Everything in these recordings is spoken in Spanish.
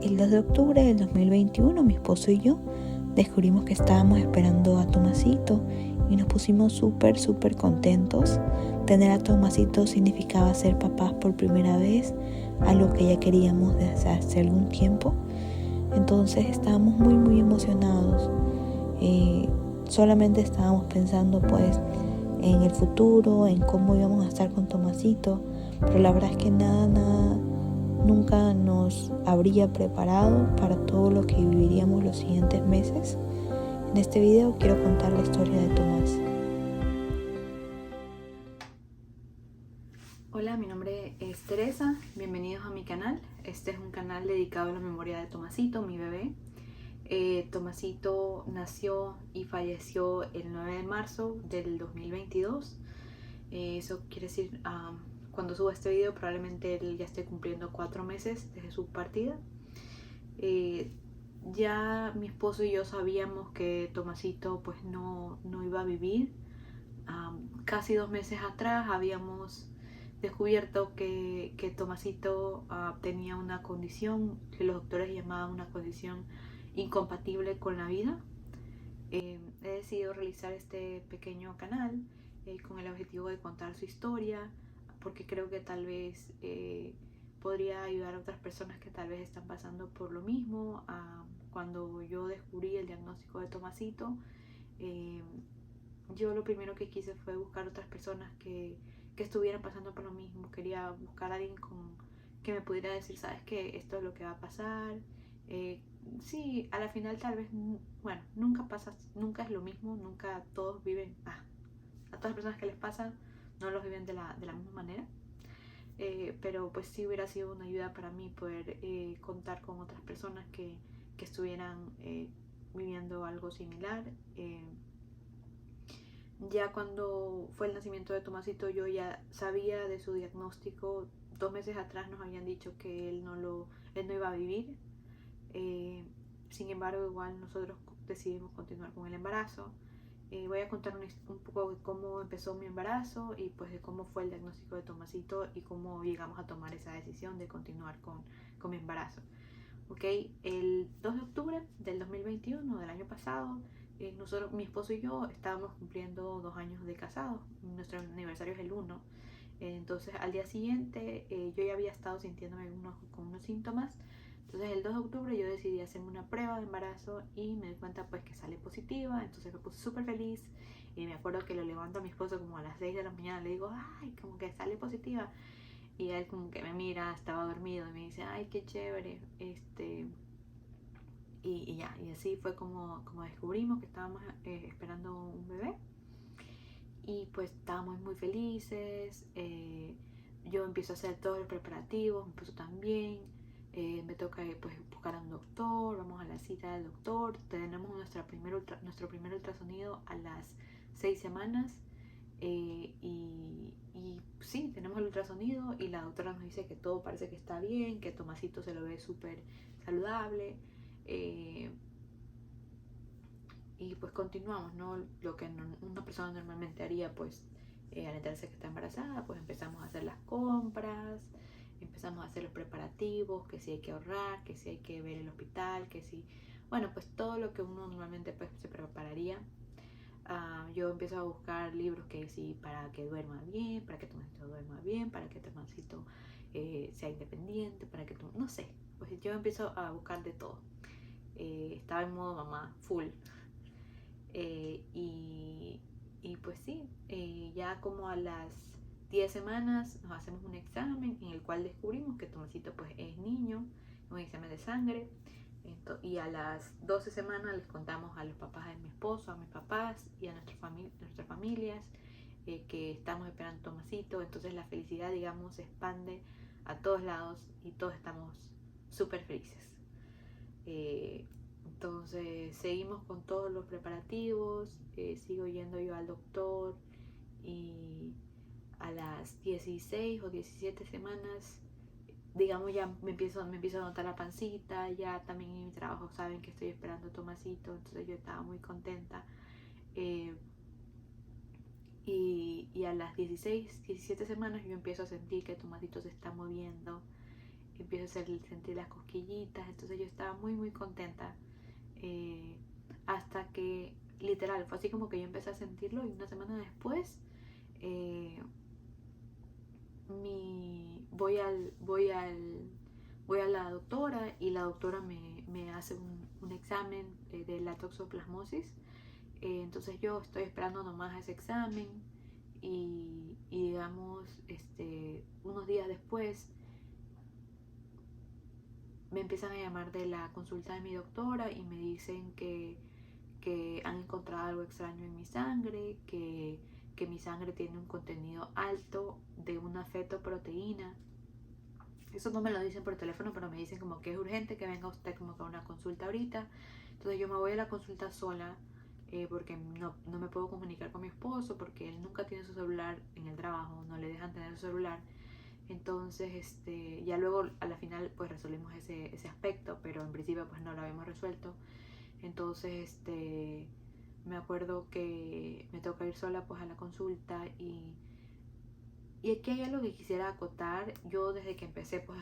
El 2 de octubre del 2021, mi esposo y yo descubrimos que estábamos esperando a Tomasito y nos pusimos súper contentos. Tener a Tomasito significaba ser papás por primera vez, algo que ya queríamos desde hace algún tiempo. Entonces estábamos muy emocionados. Solamente estábamos pensando pues en el futuro, en cómo íbamos a estar con Tomasito, pero la verdad es que nada nunca nos habría preparado para todo lo que viviríamos los siguientes meses. En este video quiero contar la historia de Tomás. Hola, mi nombre es Teresa, bienvenidos a mi canal. Este es un canal dedicado a la memoria de Tomasito, mi bebé. Tomasito nació y falleció el 9 de marzo del 2022. Eso quiere decir, cuando suba este video probablemente él ya esté cumpliendo 4 meses desde su partida. Ya mi esposo y yo sabíamos que Tomasito pues no iba a vivir. Casi 2 meses atrás habíamos descubierto que Tomasito tenía una condición que los doctores llamaban una condición incompatible con la vida. He decidido realizar este pequeño canal con el objetivo de contar su historia, porque creo que tal vez podría ayudar a otras personas que tal vez están pasando por lo mismo. Cuando yo descubrí el diagnóstico de Tomasito, yo lo primero que quise fue buscar otras personas que estuvieran pasando por lo mismo. Quería buscar a alguien que me pudiera decir, sabes que esto es lo que va a pasar. Sí, a la final tal vez, bueno, nunca pasa, nunca es lo mismo, nunca todos viven, a todas las personas que les pasa no los viven de la misma manera. Pero pues sí hubiera sido una ayuda para mí poder contar con otras personas que estuvieran viviendo algo similar. Ya cuando fue el nacimiento de Tomasito, yo ya sabía de su diagnóstico. 2 meses atrás nos habían dicho que él no iba a vivir. Sin embargo, igual nosotros decidimos continuar con el embarazo. Voy a contar un poco de cómo empezó mi embarazo y pues de cómo fue el diagnóstico de Tomasito y cómo llegamos a tomar esa decisión de continuar con mi embarazo. El 2 de octubre del 2021, del año pasado, nosotros, mi esposo y yo estábamos cumpliendo 2 años de casados. Nuestro aniversario es el 1. Entonces al día siguiente yo ya había estado sintiéndome con unos síntomas. Entonces el 2 de octubre yo decidí hacerme una prueba de embarazo y me di cuenta pues que sale positiva. Entonces me puse súper feliz y me acuerdo que lo levanto a mi esposo como a las 6 de la mañana. Le digo, ay, como que sale positiva. Y él como que me mira, estaba dormido y me dice, ay, qué chévere. Y ya, y así fue como descubrimos que estábamos esperando un bebé. Y pues estábamos muy felices. Yo empiezo a hacer todos los preparativos, mi esposo también. Me toca pues buscar a un doctor, vamos a la cita del doctor. Tenemos nuestro primer ultrasonido a las 6 semanas. Y sí, tenemos el ultrasonido y la doctora nos dice que todo parece que está bien, que Tomasito se lo ve súper saludable. Y pues continuamos, ¿no? Lo que una persona normalmente haría, pues al enterarse que está embarazada, pues empezamos a hacer las compras, empezamos a hacer los preparativos, que si hay que ahorrar, que si hay que ver el hospital, que si, bueno, pues todo lo que uno normalmente pues se prepararía. Yo empiezo a buscar libros que sí, para que duerma bien, para que Tomasito duerma bien, para que Tomasito sea independiente, para que no sé, pues yo empiezo a buscar de todo. Estaba en modo mamá full. Y pues sí, ya como a las 10 semanas nos hacemos un examen en el cual descubrimos que Tomasito pues es niño, un examen de sangre. Y a las 12 semanas les contamos a los papás de mi esposo, a mis papás y a nuestras familias que estamos esperando Tomasito. Entonces la felicidad, digamos, se expande a todos lados y todos estamos súper felices. Entonces seguimos con todos los preparativos, sigo yendo yo al doctor y a las 16 o 17 semanas, digamos, ya me empiezo a notar la pancita. Ya también en mi trabajo saben que estoy esperando a Tomasito, entonces yo estaba muy contenta. Y a las 16, 17 semanas yo empiezo a sentir que Tomasito se está moviendo. empiezo a sentir las cosquillitas, entonces yo estaba muy muy contenta, hasta que literal fue así como que yo empecé a sentirlo y una semana después eh, voy a la doctora y la doctora me hace un examen de la toxoplasmosis. Entonces yo estoy esperando nomás ese examen y digamos unos días después me empiezan a llamar de la consulta de mi doctora y me dicen que han encontrado algo extraño en mi sangre, que mi sangre tiene un contenido alto de una fetoproteína. Eso no me lo dicen por teléfono, pero me dicen como que es urgente que venga usted como que a una consulta ahorita. Entonces yo me voy a la consulta sola, porque no me puedo comunicar con mi esposo porque él nunca tiene su celular en el trabajo, no le dejan tener su celular. Entonces ya luego a la final pues resolvimos ese aspecto, pero en principio pues no lo habíamos resuelto. Entonces me acuerdo que me toca ir sola pues a la consulta y aquí hay algo que quisiera acotar. Yo desde que empecé pues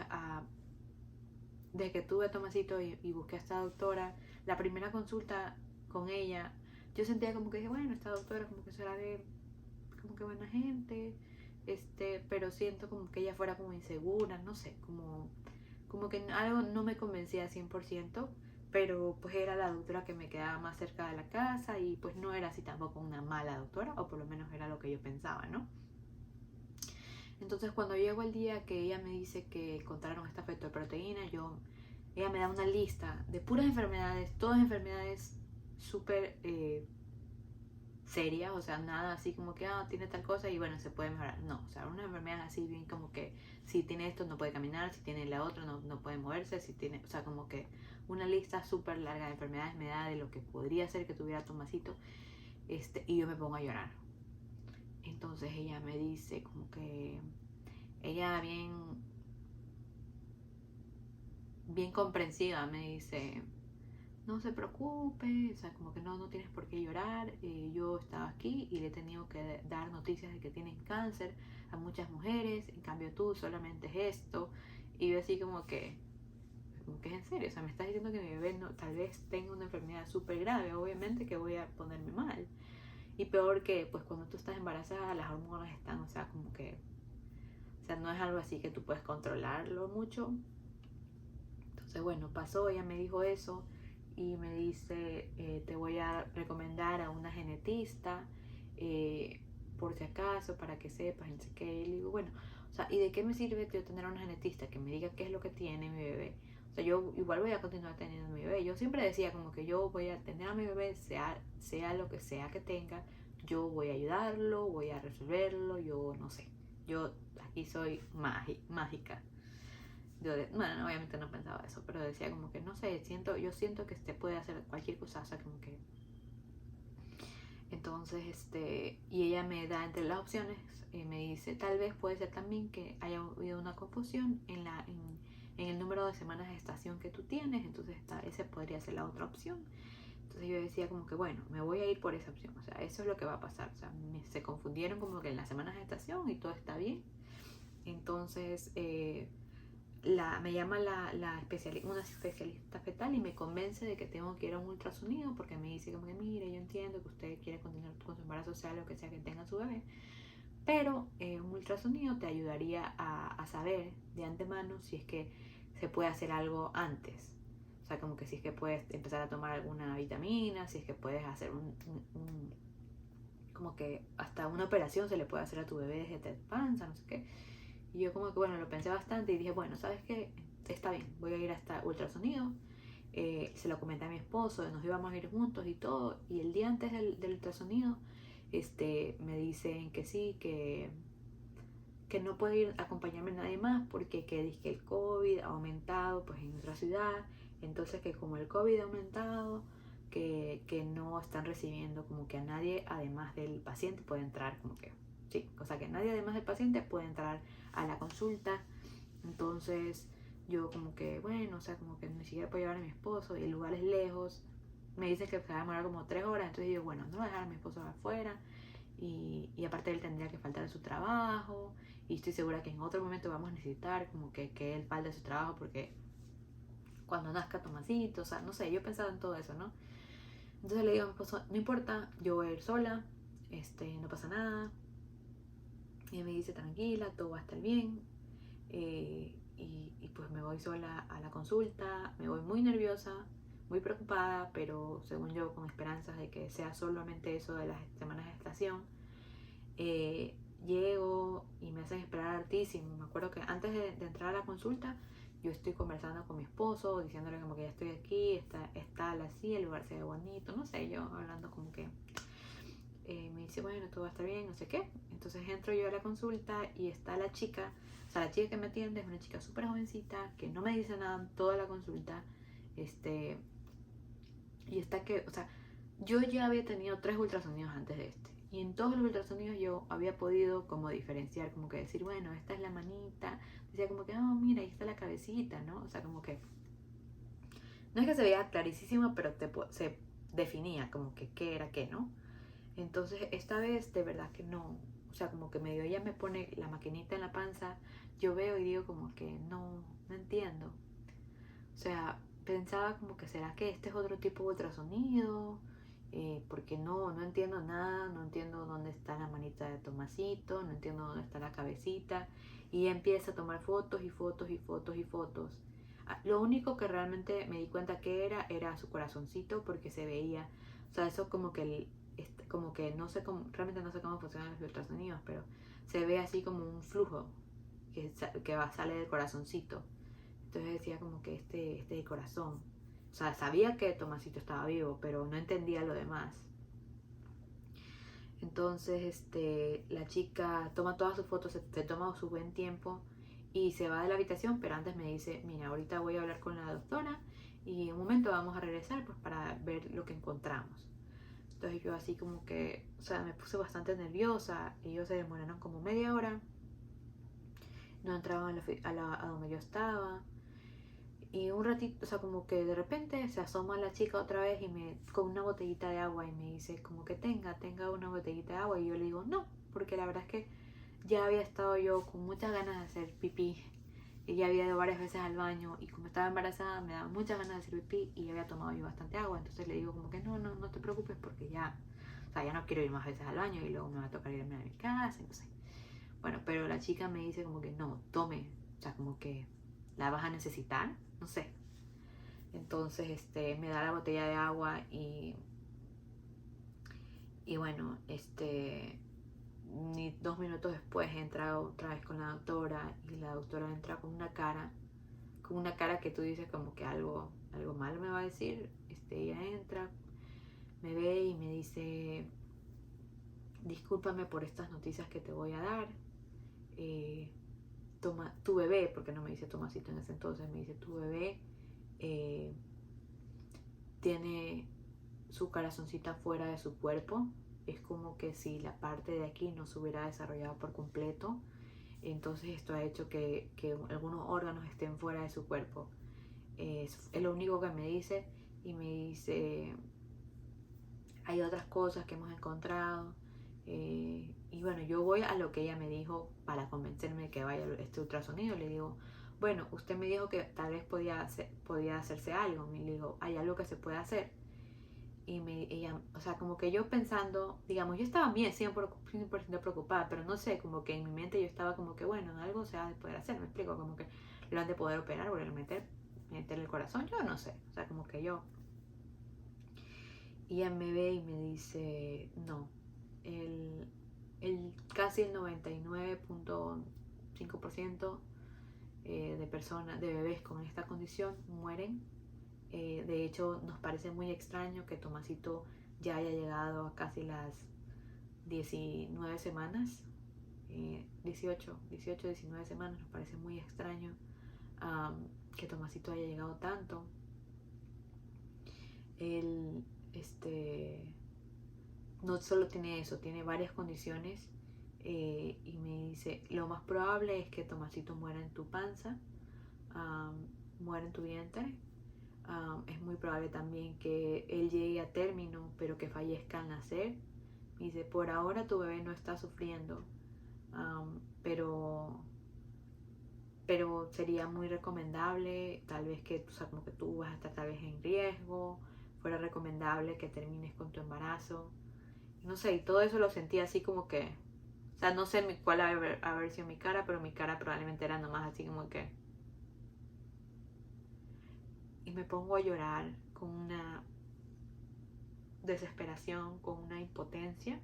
desde que tuve a Tomasito y busqué a esta doctora, la primera consulta con ella, yo sentía como que dije, bueno, esta doctora como que será de como que buena gente, pero siento como que ella fuera como insegura, no sé, como que algo no me convencía 100%, pero pues era la doctora que me quedaba más cerca de la casa y pues no era así tampoco una mala doctora, o por lo menos era lo que yo pensaba, ¿no? Entonces cuando llegó el día que ella me dice que encontraron esta fetoproteína, ella me da una lista de puras enfermedades, todas enfermedades súper serias, o sea, nada así como que tiene tal cosa y bueno, se puede mejorar. No, o sea, una enfermedad así bien como que si tiene esto no puede caminar, si tiene la otra no puede moverse, si tiene, o sea, como que una lista súper larga de enfermedades me da de lo que podría ser que tuviera Tomasito, y yo me pongo a llorar. Entonces ella me dice como que ella bien comprensiva me dice, no se preocupe, o sea, como que no tienes por qué llorar, yo estaba aquí y le he tenido que dar noticias de que tienen cáncer a muchas mujeres, en cambio tú solamente es esto, y yo así como que es en serio, o sea, me estás diciendo que mi bebé tal vez tenga una enfermedad súper grave, obviamente que voy a ponerme mal, y peor que pues cuando tú estás embarazada las hormonas están, o sea, como que, o sea, no es algo así que tú puedes controlarlo mucho. Entonces bueno, pasó, ella me dijo eso y me dice, te voy a recomendar a una genetista, por si acaso, para que sepas, no sé qué. Y le digo, bueno, o sea, ¿y de qué me sirve yo tener a una genetista que me diga qué es lo que tiene mi bebé? O sea, yo igual voy a continuar teniendo a mi bebé. Yo siempre decía como que yo voy a tener a mi bebé, sea lo que sea que tenga, yo voy a ayudarlo, voy a resolverlo, yo no sé. Yo aquí soy mágica. Bueno, obviamente no pensaba eso, pero decía como que, no sé, yo siento que puede hacer cualquier cosa, o sea, como que... Entonces, y ella me da entre las opciones, me dice, tal vez puede ser también que haya habido una confusión en el número de semanas de gestación que tú tienes, entonces esa podría ser la otra opción. Entonces yo decía como que, bueno, me voy a ir por esa opción, o sea, eso es lo que va a pasar, o sea, se confundieron como que en las semanas de gestación y todo está bien. Entonces, me llama una especialista fetal y me convence de que tengo que ir a un ultrasonido porque me dice como que mire, yo entiendo que usted quiere continuar con su embarazo, sea lo que sea que tenga su bebé, pero un ultrasonido te ayudaría a saber de antemano si es que se puede hacer algo antes. O sea, como que si es que puedes empezar a tomar alguna vitamina, si es que puedes hacer como que hasta una operación se le puede hacer a tu bebé desde tu panza, no sé qué. Y yo como que bueno, lo pensé bastante y dije, bueno, ¿sabes qué? Está bien, voy a ir hasta ultrasonido. Se lo comenté a mi esposo, nos íbamos a ir juntos y todo. Y el día antes del ultrasonido, me dicen que sí, que no puede ir a acompañarme nadie más porque que el COVID ha aumentado pues en nuestra ciudad. Entonces que como el COVID ha aumentado, que no están recibiendo como que a nadie además del paciente puede entrar como que... Sí, o sea que nadie además del paciente puede entrar a la consulta. Entonces yo como que, bueno, o sea, como que ni siquiera puedo llevar a mi esposo y el lugar es lejos. Me dicen que se va a demorar como 3 horas, entonces digo, bueno, no voy a dejar a mi esposo afuera y aparte él tendría que faltar a su trabajo y estoy segura que en otro momento vamos a necesitar como que él falte su trabajo porque cuando nazca Tomasito, o sea, no sé, yo he pensado en todo eso, ¿no? Entonces le digo a mi esposo, no importa, yo voy a ir sola, no pasa nada. Y él me dice, tranquila, todo va a estar bien. Y pues me voy sola a la consulta, me voy muy nerviosa, muy preocupada, pero según yo con esperanzas de que sea solamente eso de las semanas de gestación. Llego y me hacen esperar hartísimo. Me acuerdo que antes de entrar a la consulta, yo estoy conversando con mi esposo, diciéndole como que ya estoy aquí, está así, el lugar se ve bonito, no sé, yo hablando como que me dice, bueno, todo va a estar bien, no sé qué. Entonces entro yo a la consulta y está la chica, o sea, la chica que me atiende es una chica súper jovencita, que no me dice nada en toda la consulta, y está que, o sea, yo ya había tenido 3 ultrasonidos antes de este. Y en todos los ultrasonidos yo había podido como diferenciar, como que decir, bueno, esta es la manita. Decía como que, oh, mira, ahí está la cabecita, ¿no? O sea, como que... No es que se veía clarísimo, pero se definía como que qué era qué, ¿no? Entonces, esta vez de verdad que no. O sea, como que medio ella me pone la maquinita en la panza. Yo veo y digo como que no entiendo. O sea, pensaba como que será que este es otro tipo de ultrasonido, porque no entiendo nada, no entiendo dónde está la manita de Tomasito, no entiendo dónde está la cabecita, y empieza a tomar fotos y fotos y fotos y fotos. Lo único que realmente me di cuenta que era su corazoncito, porque se veía, o sea, eso como que como que no sé cómo, realmente no sé cómo funcionan los ultrasonidos, pero se ve así como un flujo sale del corazoncito. Entonces decía como que este es el corazón. O sea, sabía que Tomasito estaba vivo, pero no entendía lo demás. Entonces, la chica toma todas sus fotos, se toma su buen tiempo y se va de la habitación, pero antes me dice, mira, ahorita voy a hablar con la doctora y en un momento vamos a regresar pues para ver lo que encontramos. Entonces yo así como que, o sea, me puse bastante nerviosa. Ellos se demoraron como media hora. No entraban a donde yo estaba. Y un ratito, o sea, como que de repente se asoma la chica otra vez con una botellita de agua y me dice como que tenga una botellita de agua. Y yo le digo no, porque la verdad es que ya había estado yo con muchas ganas de hacer pipí. Y ya había ido varias veces al baño y como estaba embarazada me daba muchas ganas de hacer pipí y ya había tomado yo bastante agua. Entonces le digo como que no te preocupes porque ya, o sea, ya no quiero ir más veces al baño y luego me va a tocar irme a mi casa, no sé. Bueno, pero la chica me dice como que no, tome, o sea, como que la vas a necesitar, no sé. Entonces, me da la botella de agua y bueno, ni 2 minutos después entra otra vez con la doctora y la doctora entra con una cara que tú dices como que algo malo me va a decir. Ella entra, me ve y me dice, discúlpame por estas noticias que te voy a dar. Tu bebé, porque no me dice Tomasito en ese entonces, me dice tu bebé tiene su corazoncita fuera de su cuerpo. Es como que si la parte de aquí no se hubiera desarrollado por completo. Entonces esto ha hecho que algunos órganos estén fuera de su cuerpo. Es lo único que me dice. Y me dice, hay otras cosas que hemos encontrado. Y bueno, yo voy a lo que ella me dijo para convencerme de que vaya a este ultrasonido. Le digo, bueno, usted me dijo que tal vez podía hacerse algo. Me dijo, hay algo que se puede hacer. Y ella, o sea, como que yo pensando, digamos, yo estaba bien, 100% preocupada, pero no sé, como que en mi mente yo estaba como que, bueno, algo se ha de poder hacer, me explico, como que lo han de poder operar, volver a meter el corazón, yo no sé, o sea, como que yo. Y ella me ve y me dice, no, casi el 99.5% de personas, de bebés con esta condición mueren. De hecho, nos parece muy extraño que Tomasito ya haya llegado a casi las 19 semanas, 18, 19 semanas. Nos parece muy extraño que Tomasito haya llegado tanto. Él, no solo tiene eso, tiene varias condiciones. Y me dice, lo más probable es que Tomasito muera en tu panza, muera en tu vientre. Es muy probable también que él llegue a término, pero que fallezca al nacer. Dice, por ahora tu bebé no está sufriendo. pero sería muy recomendable, tal vez que, o sea, como que tú vas a estar tal vez en riesgo, fuera recomendable que termines con tu embarazo, no sé, y todo eso lo sentí así como que, o sea, no sé cuál haber sido mi cara, pero mi cara probablemente era nomás así como que, y me pongo a llorar con una desesperación, con una impotencia,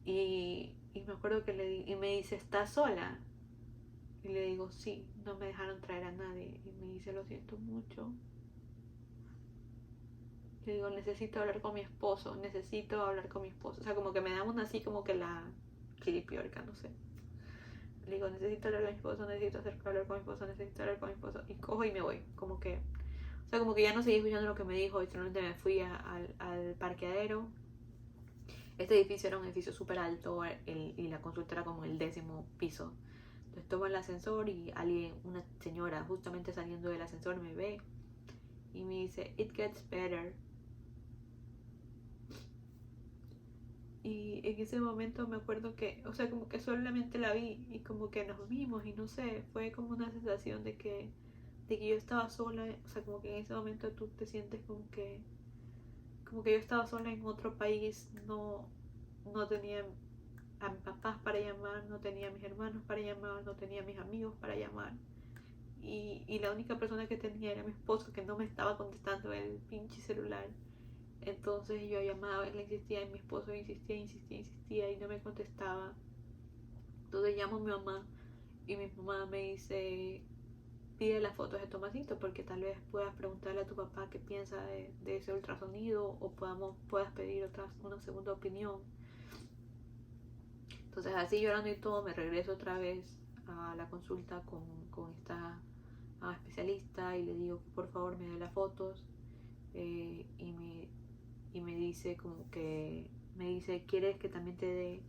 y me acuerdo que y me dice, ¿estás sola? Y le digo, sí, no me dejaron traer a nadie. Y me dice, lo siento mucho. Le digo, necesito hablar con mi esposo, necesito hablar con mi esposo. O sea, como que me da una así como que la chiripiorca, no sé. Le digo, necesito hablar con mi esposo, necesito hablar con mi esposo, necesito hablar con mi esposo. Y cojo y me voy. Como que, o sea, como que ya no seguí escuchando lo que me dijo y simplemente me fui al parqueadero. Este edificio era un edificio súper alto y la consulta era como el 10º piso. Entonces tomo el ascensor y alguien, una señora justamente saliendo del ascensor me ve y me dice, it gets better. Y en ese momento me acuerdo que, o sea, como que solamente la vi y como que nos vimos y no sé, fue como una sensación de que yo estaba sola, o sea, como que en ese momento tú te sientes como que yo estaba sola en otro país, no tenía a mis papás para llamar, no tenía a mis hermanos para llamar, no tenía a mis amigos para llamar. Y la única persona que tenía era mi esposo, que no me estaba contestando el pinche celular. Entonces yo llamaba, él insistía, y mi esposo insistía y no me contestaba. Entonces llamo a mi mamá y mi mamá me dice, pide las fotos de Tomasito porque tal vez puedas preguntarle a tu papá qué piensa de ese ultrasonido o puedas pedir una segunda opinión. Entonces así llorando y todo me regreso otra vez a la consulta con esta especialista y le digo que por favor me dé las fotos y me dice como que me dice quisieras que también te dé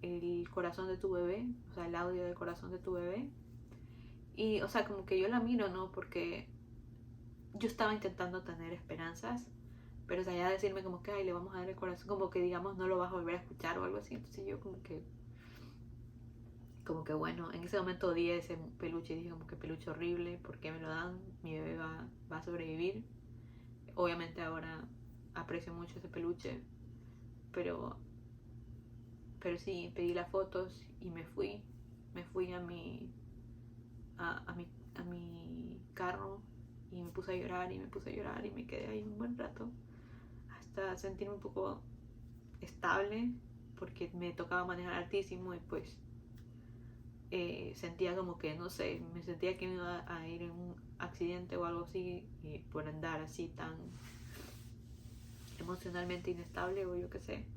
el corazón de tu bebé, o sea, el audio del corazón de tu bebé. Y, o sea, como que yo la miro, ¿no? Porque yo estaba intentando tener esperanzas, pero o sea, ya decirme como que, ay, le vamos a dar el corazón, como que digamos, no lo vas a volver a escuchar o algo así. Entonces yo como que bueno, en ese momento odié ese peluche y dije como que peluche horrible, ¿por qué me lo dan? Mi bebé va a sobrevivir. Obviamente ahora aprecio mucho ese peluche, pero sí, pedí las fotos y me fui a mi carro y me puse a llorar y me puse a llorar y me quedé ahí un buen rato hasta sentirme un poco estable porque me tocaba manejar altísimo y pues sentía como que, no sé, me sentía que me iba a ir en un accidente o algo así y por andar así tan emocionalmente inestable o yo qué sé.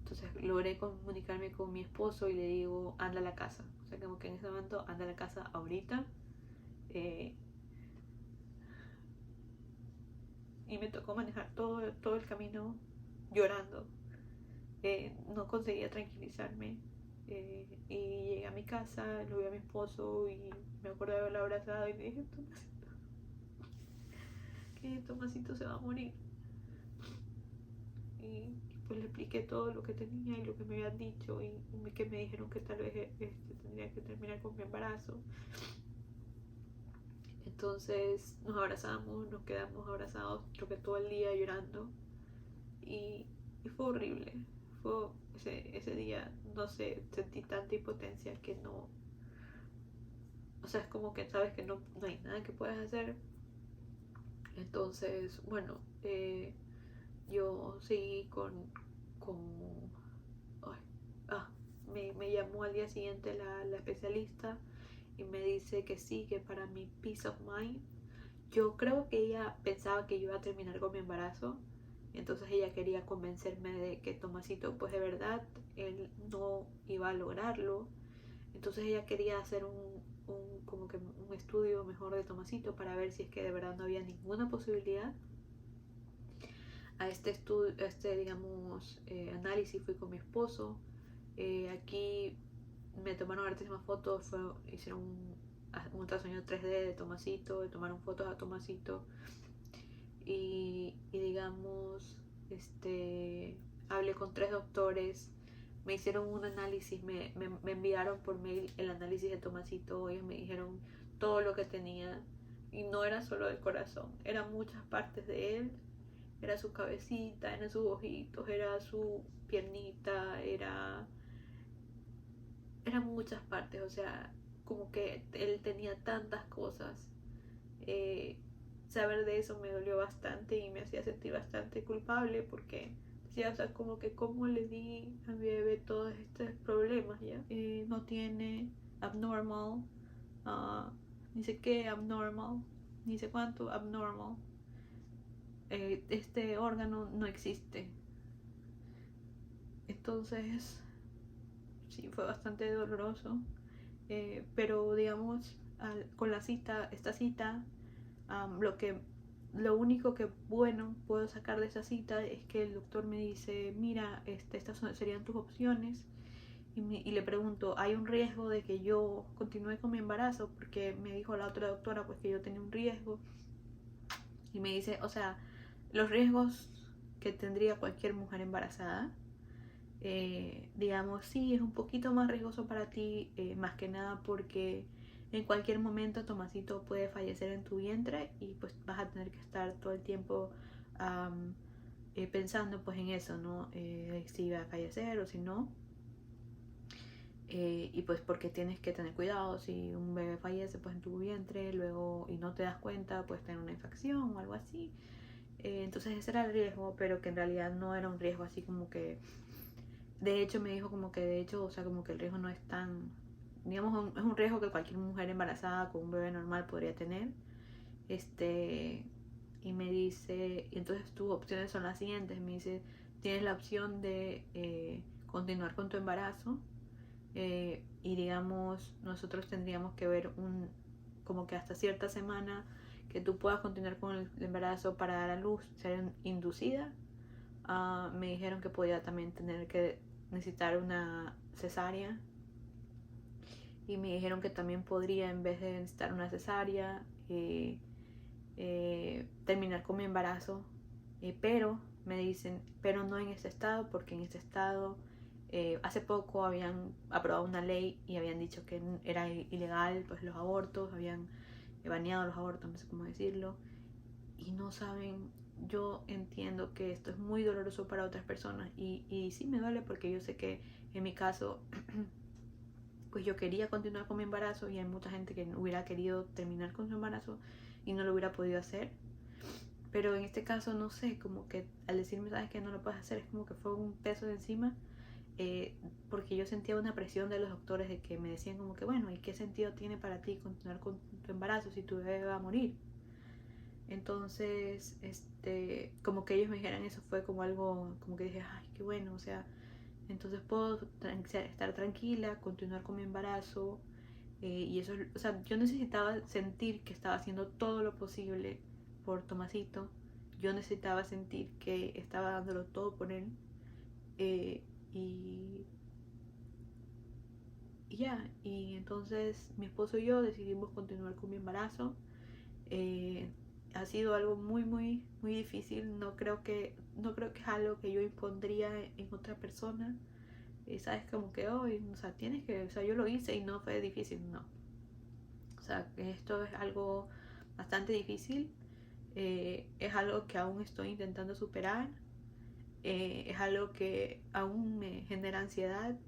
Entonces logré comunicarme con mi esposo y le digo, anda a la casa. O sea, como que en ese momento, anda a la casa ahorita. Eh, y me tocó manejar todo el camino llorando. No conseguía tranquilizarme. Y llegué a mi casa, lo vi a mi esposo y me acuerdo de haberlo abrazado y le dije, Tomasito, que Tomasito se va a morir. Y pues le expliqué todo lo que tenía y lo que me habían dicho y que me dijeron que tal vez tendría que terminar con mi embarazo. Entonces nos abrazamos, nos quedamos abrazados creo que todo el día llorando y fue horrible. Fue ese día, no sé, sentí tanta impotencia que no, o sea, es como que sabes que no hay nada que puedas hacer. Entonces, bueno, yo seguí con ay, me llamó al día siguiente la especialista y me dice que sí, que para mi peace of mind, yo creo que ella pensaba que yo iba a terminar con mi embarazo, entonces ella quería convencerme de que Tomasito, pues de verdad, él no iba a lograrlo, entonces ella quería hacer como que un estudio mejor de Tomasito para ver si es que de verdad no había ninguna posibilidad. A este estudio, digamos, análisis fui con mi esposo. Aquí me tomaron hartísimas fotos, hicieron un ultrasonido 3D de Tomasito, tomaron fotos a Tomasito y digamos, hablé con 3 doctores, me hicieron un análisis, me enviaron por mail el análisis de Tomasito, ellos me dijeron todo lo que tenía y no era solo del corazón, eran muchas partes de él, era su cabecita, eran sus ojitos, era su piernita, eran muchas partes, o sea, como que él tenía tantas cosas. Saber de eso me dolió bastante y me hacía sentir bastante culpable porque decía, o sea, como que cómo le di a mi bebé todos estos problemas, ¿ya? No tiene abnormal, ni sé qué abnormal, ni sé cuánto abnormal. Este órgano no existe. Entonces, sí, fue bastante doloroso. Pero digamos, con esta cita, lo único que bueno puedo sacar de esa cita es que el doctor me dice, mira, estas serían tus opciones. Y le pregunto, ¿hay un riesgo de que yo continúe con mi embarazo? Porque me dijo la otra doctora pues que yo tenía un riesgo. Y me dice, o sea, los riesgos que tendría cualquier mujer embarazada, digamos, sí, es un poquito más riesgoso para ti, más que nada porque en cualquier momento Tomasito puede fallecer en tu vientre y pues vas a tener que estar todo el tiempo pensando pues en eso, ¿no? Si va a fallecer o si no. Y pues porque tienes que tener cuidado, si un bebé fallece pues en tu vientre luego y no te das cuenta, pues tener una infección o algo así. Entonces ese era el riesgo, pero que en realidad no era un riesgo así como que, de hecho me dijo como que de hecho, o sea, como que el riesgo no es tan, digamos, es un riesgo que cualquier mujer embarazada con un bebé normal podría tener. Y me dice, y entonces tus opciones son las siguientes, me dice, tienes la opción de continuar con tu embarazo, y digamos, nosotros tendríamos que ver como que hasta cierta semana que tú puedas continuar con el embarazo para dar a luz, ser inducida. Me dijeron que podía también tener que necesitar una cesárea y me dijeron que también podría, en vez de necesitar una cesárea, terminar con mi embarazo, pero me dicen, pero no en este estado, porque en este estado hace poco habían aprobado una ley y habían dicho que era ilegal pues los abortos, habían baneado los abortos, no sé cómo decirlo, y no saben, yo entiendo que esto es muy doloroso para otras personas y sí me duele porque yo sé que en mi caso pues yo quería continuar con mi embarazo y hay mucha gente que hubiera querido terminar con su embarazo y no lo hubiera podido hacer. Pero en este caso, no sé, como que al decirme, sabes que no lo puedes hacer, es como que fue un peso de encima, porque yo sentía una presión de los doctores de que me decían como que, bueno, ¿y qué sentido tiene para ti continuar con tu embarazo si tu bebé va a morir? Entonces, como que ellos me dijeran eso fue como algo, como que dije, ay, qué bueno, o sea, entonces puedo estar tranquila, continuar con mi embarazo, y eso, o sea, yo necesitaba sentir que estaba haciendo todo lo posible por Tomasito. Yo necesitaba sentir que estaba dándolo todo por él. eh, y, y ya, y entonces mi esposo y yo decidimos continuar con mi embarazo. Eh, ha sido algo muy, muy, muy difícil. No creo que es algo que yo impondría en otra persona. Sabes, como que hoy, o sea, tienes que, o sea, yo lo hice y no fue difícil, no. O sea, esto es algo bastante difícil, es algo que aún estoy intentando superar, es algo que aún me genera ansiedad,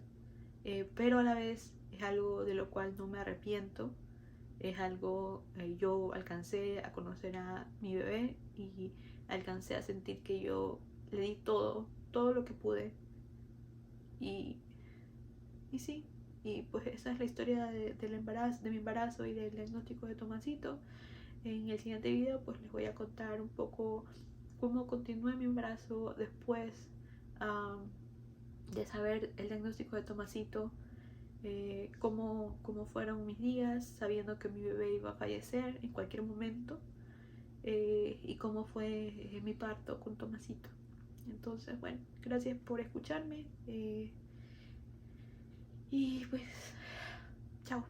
pero a la vez es algo de lo cual no me arrepiento, es algo, yo alcancé a conocer a mi bebé y alcancé a sentir que yo le di todo, todo lo que pude y, y sí. Y pues esa es la historia del embarazo, de mi embarazo y del diagnóstico de Tomasito. En el siguiente video pues les voy a contar un poco cómo continué mi embarazo después de saber el diagnóstico de Tomasito, cómo fueron mis días sabiendo que mi bebé iba a fallecer en cualquier momento, y cómo fue mi parto con Tomasito. Entonces, bueno, gracias por escucharme, y pues, chao.